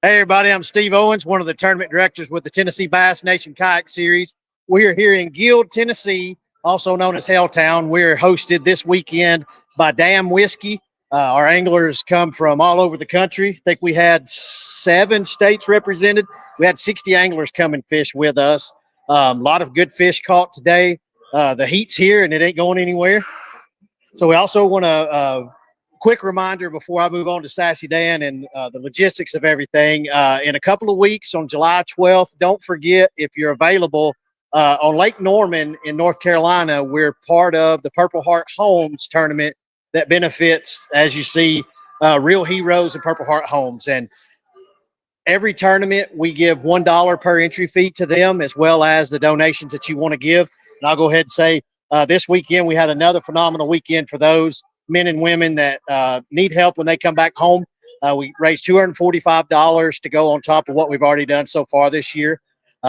Hey, everybody, I'm Steve Owens, one of the tournament directors with the Tennessee Bass Nation Kayak Series. We are here in Guild, Tennessee, also known as Helltown. We're hosted this weekend by Damn Whiskey. Our anglers come from all over the country. I think we had 7 states represented. We had 60 anglers come and fish with us. A lot of good fish caught today. The heat's here, and it ain't going anywhere. So we also want to quick reminder before I move on to Sassy Dan and the logistics of everything. In a couple of weeks on July 12th, don't forget, if you're available, on Lake Norman in North Carolina, we're part of the Purple Heart Homes tournament that benefits, as you see, real heroes and Purple Heart Homes. And every tournament, we give $1 per entry fee to them, as well as the donations that you want to give. And I'll go ahead and say this weekend, we had another phenomenal weekend for those men and women that need help when they come back home. We raised $245 to go on top of what we've already done so far this year.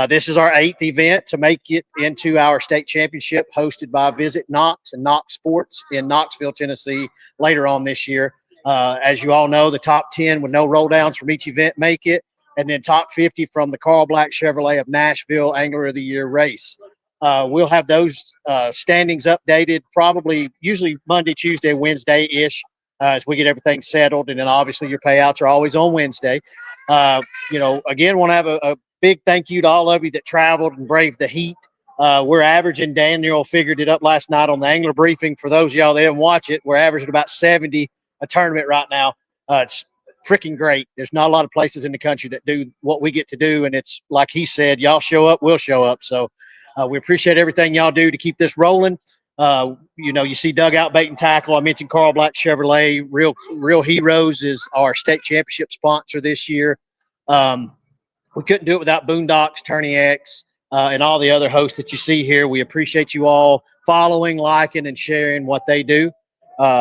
This is our 8th event to make it into our state championship, hosted by Visit Knox and Knox Sports in Knoxville, Tennessee, later on this year. As you all know, the top 10 with no roll downs from each event make it, and then top 50 from the Carl Black Chevrolet of Nashville Angler of the Year race. We'll have those standings updated usually Monday, Tuesday, Wednesday-ish as we get everything settled. And then obviously your payouts are always on Wednesday. Again, want to have a big thank you to all of you that traveled and braved the heat. We're averaging, Daniel figured it up last night on the Angler Briefing. For those of y'all that didn't watch it, we're averaging about 70 a tournament right now. It's freaking great. There's not a lot of places in the country that do what we get to do. And it's like he said, y'all show up, we'll show up. So we appreciate everything y'all do to keep this rolling. You see Dugout Bait and Tackle. I mentioned Carl Black Chevrolet. Real Heroes is our state championship sponsor this year. We couldn't do it without Boondocks, Tourney X, and all the other hosts that you see here. We appreciate you all following, liking, and sharing what they do.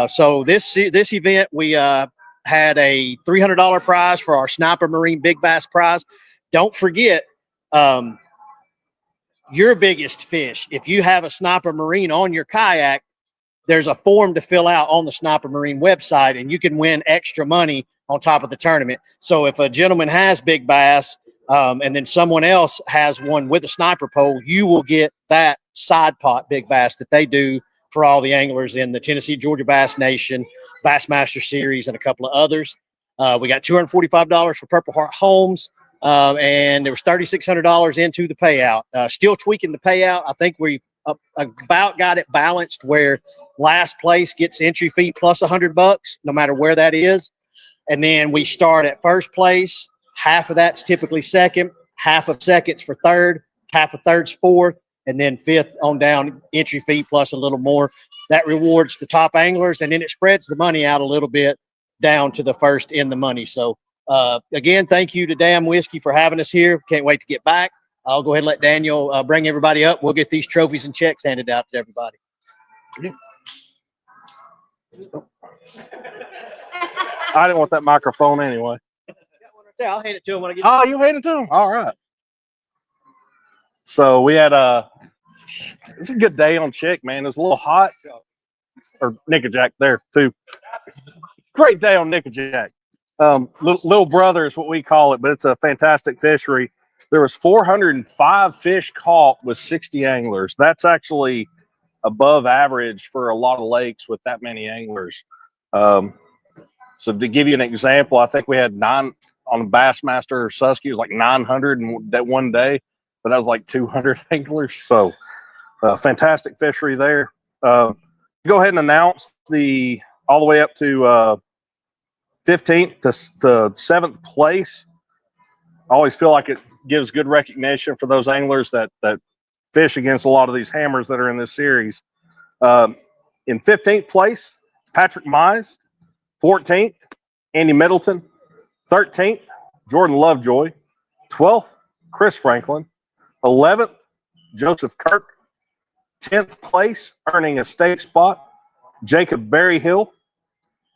So this event, we had a $300 prize for our Sniper Marine Big Bass prize. Don't forget, your biggest fish. If you have a Sniper Marine on your kayak, there's a form to fill out on the Sniper Marine website, and you can win extra money on top of the tournament. So if a gentleman has big bass, and then someone else has one with a sniper pole, you will get that side pot big bass that they do for all the anglers in the Tennessee, Georgia Bass Nation, Bassmaster Series, and a couple of others. We got $245 for Purple Heart Homes. And there was $3,600 into the payout. Still tweaking the payout. I think we about got it balanced where last place gets entry fee plus $100, no matter where that is. And then we start at first place. Half of that's typically second, half of second's for third, half of third's fourth, and then fifth on down, entry fee plus a little more. That rewards the top anglers, and then it spreads the money out a little bit down to the first in the money. So again, thank you to Damn Whiskey for having us here. Can't wait to get back. I'll go ahead and let Daniel bring everybody up. We'll get these trophies and checks handed out to everybody. I didn't want that microphone anyway. I'll hand it to him when I get. Oh, you hand it to him? All right. So we had it's a good day on Chick, man. It was a little hot. Or Nickajack there too. Great day on Nickajack. Little brother is what we call it, but it's a fantastic fishery. There was 405 fish caught with 60 anglers. That's actually above average for a lot of lakes with that many anglers. So to give you an example, I think we had 9 on Bassmaster or Susky. It was like 900 in that one day, but that was like 200 anglers. So fantastic fishery there. Go ahead and announce all the way up to 15th to 7th place. I always feel like it gives good recognition for those anglers that fish against a lot of these hammers that are in this series. In 15th place, Patrick Mize. 14th, Andy Middleton. 13th, Jordan Lovejoy. 12th, Chris Franklin. 11th, Joseph Kirk. 10th place, earning a state spot, Jacob Berryhill.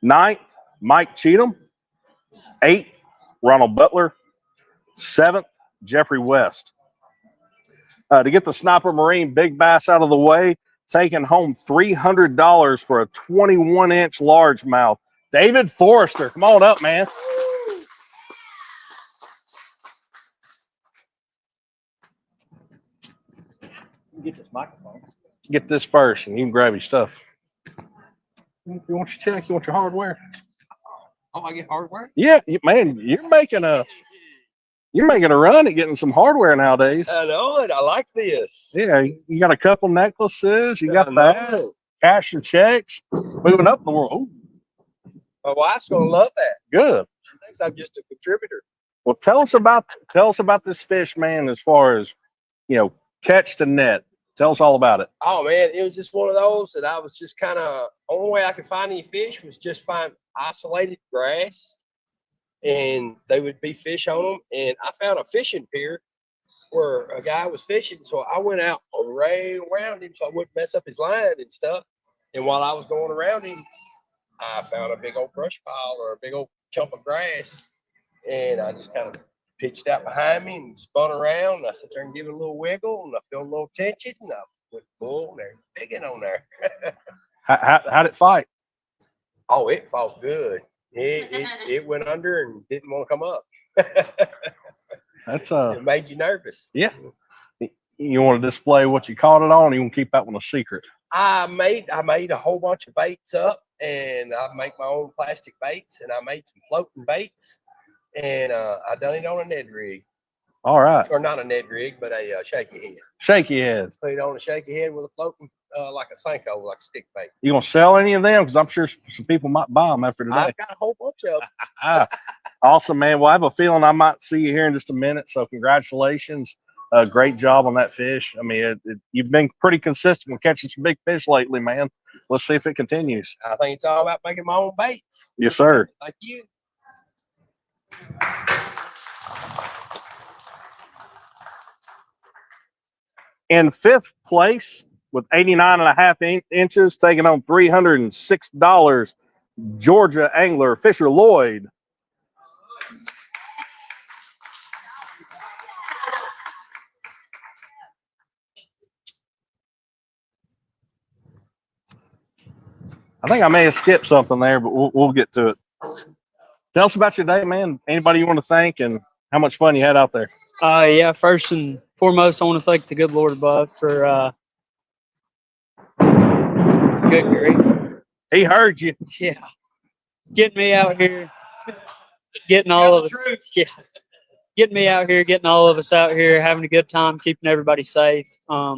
9th, Mike Cheatham. 8th, Ronald Butler. 7th, Jeffrey West. To get the Sniper Marine Big Bass out of the way, taking home $300 for a 21-inch largemouth. David Forrester, come on up, man. Get this microphone. Get this first, and you can grab your stuff. You want your check? You want your hardware? Oh, I get hardware? Yeah, man, you're making a run at getting some hardware nowadays. I know it. I like this. Yeah, you got a couple necklaces. You got I know that. it. Cash and checks. Moving up in the world. Ooh, My wife's gonna love that. good. She thinks I'm just a contributor. Well, tell us about this fish, man. As far as catch to net. Tell us all about it. Oh man, it was just one of those that I was just kind of only way I could find any fish was just find isolated grass, and they would be fish on them. And I found a fishing pier where a guy was fishing, so I went out right around him so I wouldn't mess up his line and stuff. And while I was going around him, I found a big old brush pile or a big old chunk of grass, and I just kind of pitched out behind me and spun around. And I sat there and gave it a little wiggle, and I felt a little tension, and I went bull and there's digging on there. How'd it fight? Oh, it fought good. It went under and didn't want to come up. That's It made you nervous. yeah. You want to display what you caught it on, or you want to keep that one a secret? I made a whole bunch of baits up, and I make my own plastic baits, and I made some floating baits, and I done it on a Ned rig. All right. Or not a Ned rig, but a shaky head. Shaky heads. Put it on a shaky head with a floating, like a Senko, like a stick bait. You gonna sell any of them? Because I'm sure some people might buy them after today. I've got a whole bunch of them. Awesome, man. Well, I have a feeling I might see you here in just a minute. So congratulations. Great job on that fish. I mean, you've been pretty consistent with catching some big fish lately, man. Let's see if it continues. I think it's all about making my own baits. Yes, sir. Thank you. In fifth place with 89.5 inches, taking on $306, Georgia angler Fisher Lloyd. I think I may have skipped something there, but we'll get to it. Tell us about your day, man. Anybody you want to thank and how much fun you had out there? Yeah, first and foremost, I want to thank the good Lord above for good grief. He heard you. Yeah. Getting me out here, getting all of us. Yeah. Getting me out here, getting all of us out here, having a good time, keeping everybody safe. I'd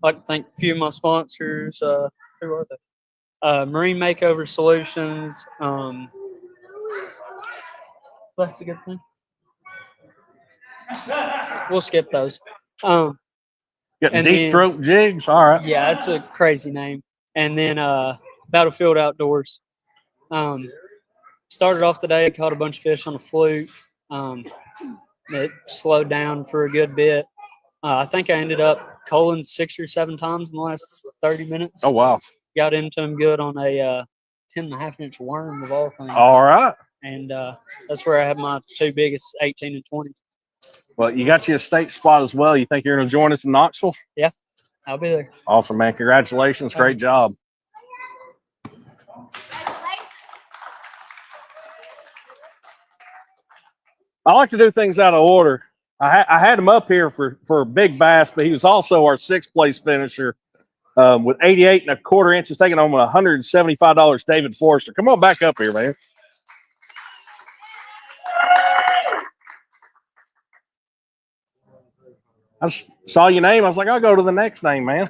like to thank a few of my sponsors. Who are they? Marine Makeover Solutions. That's a good thing. We'll skip those. Getting And deep then- throat jigs. All right. Yeah, that's a crazy name. And then Battlefield Outdoors. Started off the day, caught a bunch of fish on a fluke. It slowed down for a good bit. I think I ended up culling 6 or 7 times in the last 30 minutes. Oh, wow. Got into them good on a 10.5-inch worm of all things. All right. And that's where I have my 2 biggest 18 and 20. Well, you got you a state spot as well. You think you're going to join us in Knoxville? I'll be there. Awesome, man. Congratulations. Great job. I like to do things out of order. I had him up here for big bass, but he was also our 6th place finisher with 88.25 inches, taking home $175. David Forrester. Come on back up here, man. I just saw your name. I was like, I'll go to the next name, man.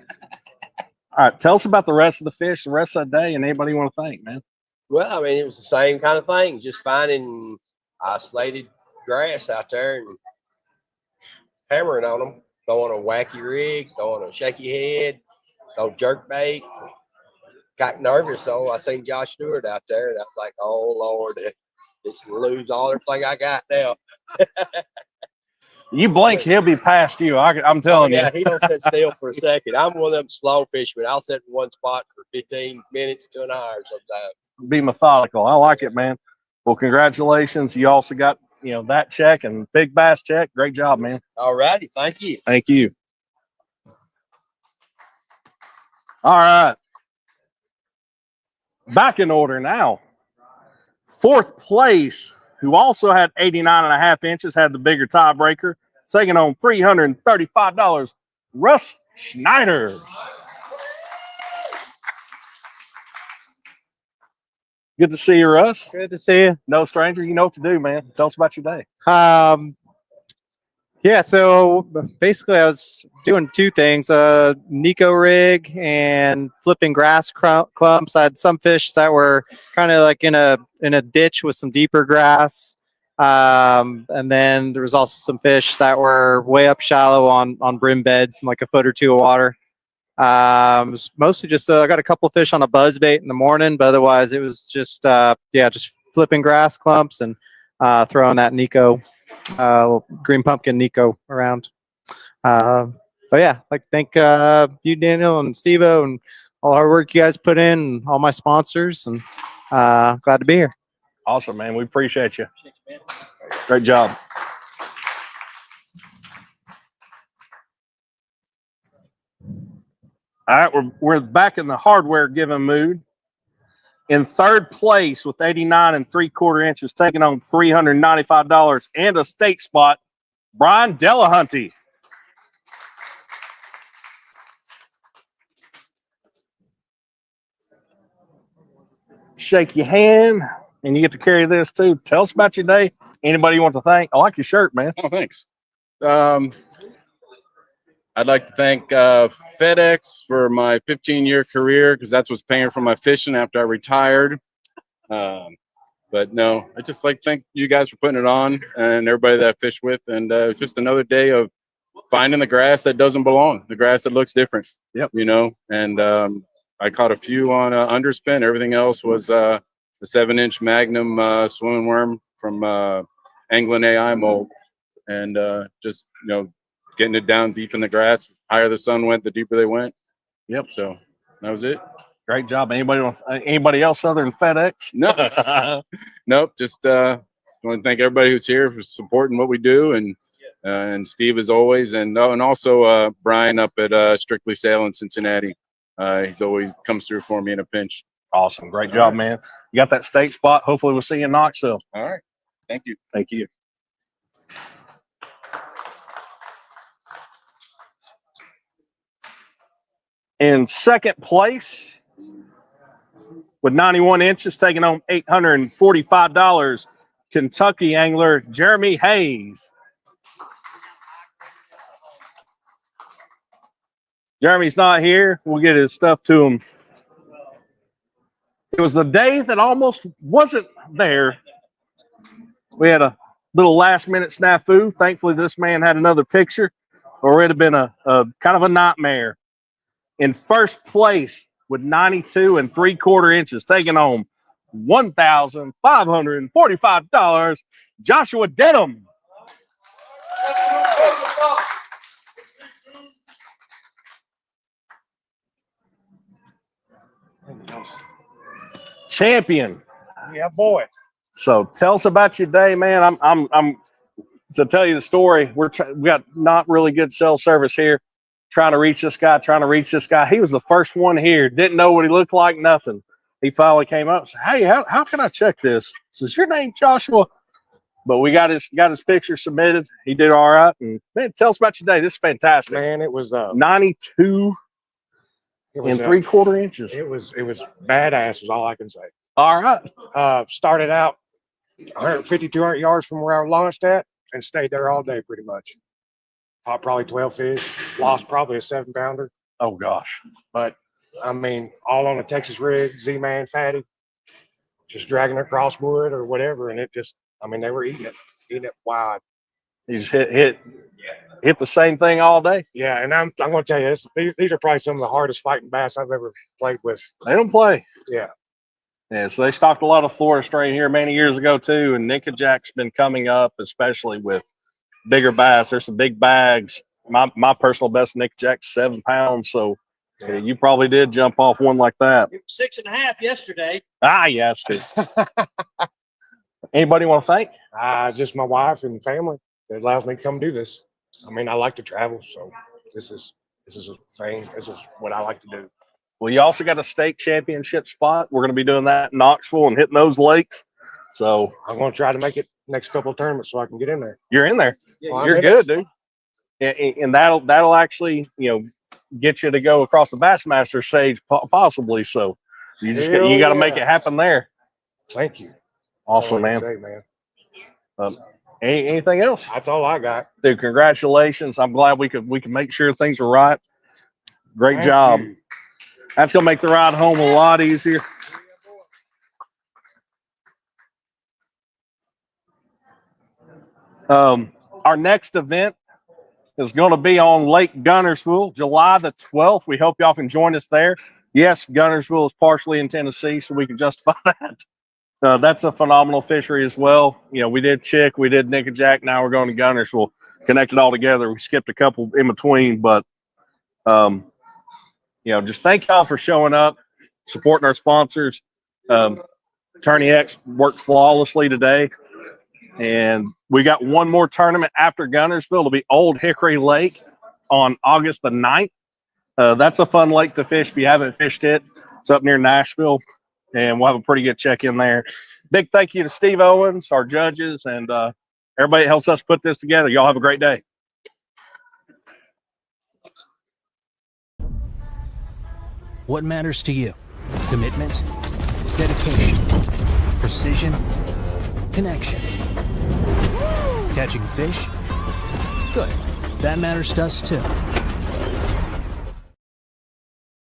All right, tell us about the rest of the fish, the rest of the day, and anybody you want to thank, man. Well, I mean, it was the same kind of thing, just finding isolated grass out there and hammering on them, throwing a wacky rig, throwing a shaky head, throw jerk bait. Got nervous, though. I seen Josh Stewart out there, and I was like, oh, Lord, it's to lose all everything I got now. You blink, he'll be past you. I'm telling Yeah, you. he don't sit still for a second. I'm one of them slow fishermen. I'll sit in one spot for 15 minutes to an hour sometimes. Be methodical. I like it, man. Well, congratulations. You also got, that check and big bass check. Great job, man. All righty. Thank you. Thank you. All right. Back in order now. 4th place, who also had 89.5 inches, had the bigger tiebreaker, taking on $335. Russ Schneider's. Good to see you, Russ. Good to see you. No stranger. You know what to do, man. Tell us about your day. Yeah, so basically I was doing two things, Nico rig and flipping grass clumps. I had some fish that were kind of like in a ditch with some deeper grass. And then there was also some fish that were way up shallow on brim beds, like a foot or two of water. It was mostly just I got a couple fish on a buzz bait in the morning, but otherwise it was just just flipping grass clumps and throwing that Nico green pumpkin Nico around. But yeah, like thank you, Daniel and Steve-O, and all the hard work you guys put in, and all my sponsors, and glad to be here. Awesome, man. We appreciate you. Great job. All right, we're back in the hardware giving mood. In third place with 89 3/4 inches, taking on $395 and a state spot, Brian Delahunty. Shake your hand, and you get to carry this too. Tell us about your day. Anybody you want to thank? I like your shirt, man. Oh, thanks. I'd like to thank FedEx for my 15-year career, because that's what's paying for my fishing after I retired. But no, I just like to thank you guys for putting it on, and everybody that I fish with. And just another day of finding the grass that doesn't belong, the grass that looks different. Yep. You know, and I caught a few on underspin. Everything else was the 7-inch Magnum swimming worm from Anglin AI mold, and just getting it down deep in the grass. Higher the sun went, the deeper they went. Yep. So that was it. Great job. Anybody else other than FedEx? No. Nope. Just want to thank everybody who's here for supporting what we do, and Steve as always, and also Brian up at Strictly Sail in Cincinnati. He's always comes through for me in a pinch. Awesome. Great job, man. You got that state spot. Hopefully we'll see you in Knoxville. All right. Thank you. Thank you. In second place with 91 inches, taking home $845, Kentucky angler Jeremy Hayes. Jeremy's not here. We'll get his stuff to him. It was the day that almost wasn't there. We had a little last-minute snafu. Thankfully, this man had another picture, or it'd have been a kind of a nightmare. In first place with 92 3/4 inches, taking home $1,545, Joshua Denham. Champion. Yeah, boy. So tell us about your day, man. I'm to tell you the story. We got not really good cell service here. Trying to reach this guy. He was the first one here. Didn't know what he looked like. Nothing. He finally came up and said, "Hey, how can I check this?" Says, "Your name Joshua?" But we got his picture submitted. He did all right. And man, tell us about your day. This is fantastic. Man, it was 92 3/4 inches. It was badass is all I can say. All right. Started out 150, 200 yards from where I launched at and stayed there all day pretty much. Caught probably 12 fish, lost probably a 7-pounder. Oh gosh. But I mean, all on a Texas rig, Z-Man fatty, just dragging across wood or whatever, and it just, I mean, they were eating it wide. You just hit the same thing all day. Yeah, and I'm going to tell you, these are probably some of the hardest fighting bass I've ever played with. They don't play. Yeah. Yeah, so they stocked a lot of Florida strain here many years ago too, and Nickajack's been coming up, especially with bigger bass. There's some big bags. My personal best Nickajack's 7 pounds, so you probably did jump off one like that. 6.5 yesterday. Ah, yes, too. Anybody want to thank? Just my wife and family that allows me to come do this. I mean, I like to travel, so this is a thing. This is what I like to do. Well, you also got a state championship spot. We're going to be doing that in Knoxville and hitting those lakes. So I'm going to try to make it next couple of tournaments so I can get in there. You're in there. Yeah, You're good, dude. And that'll actually, get you to go across the Bassmaster stage, possibly. So you just Hell you got to make yeah. it happen there. Thank you. Awesome, That's man. all I can say, man. Anything else? That's all I got. Dude, congratulations. I'm glad we could make sure things are right. Great Thank job. you. That's gonna make the ride home a lot easier. Our next event is going to be on Lake Gunnersville, July the 12th. We hope y'all can join us there. Yes, Gunnersville is partially in Tennessee, so we can justify that. That's a phenomenal fishery as well. You know, we did Chick, we did Nickajack, now we're going to Gunnersville. Connected all together. We skipped a couple in between, but you know, just thank y'all for showing up, supporting our sponsors. Attorney X worked flawlessly today. And we got one more tournament after Gunnersville. It'll be Old Hickory Lake on August the 9th. That's a fun lake to fish if you haven't fished it. It's up near Nashville, and we'll have a pretty good check-in there. Big thank you to Steve Owens, our judges, and everybody that helps us put this together. Y'all have a great day. What matters to you? Commitment, dedication, precision, connection. Catching fish? Good. That matters to us too.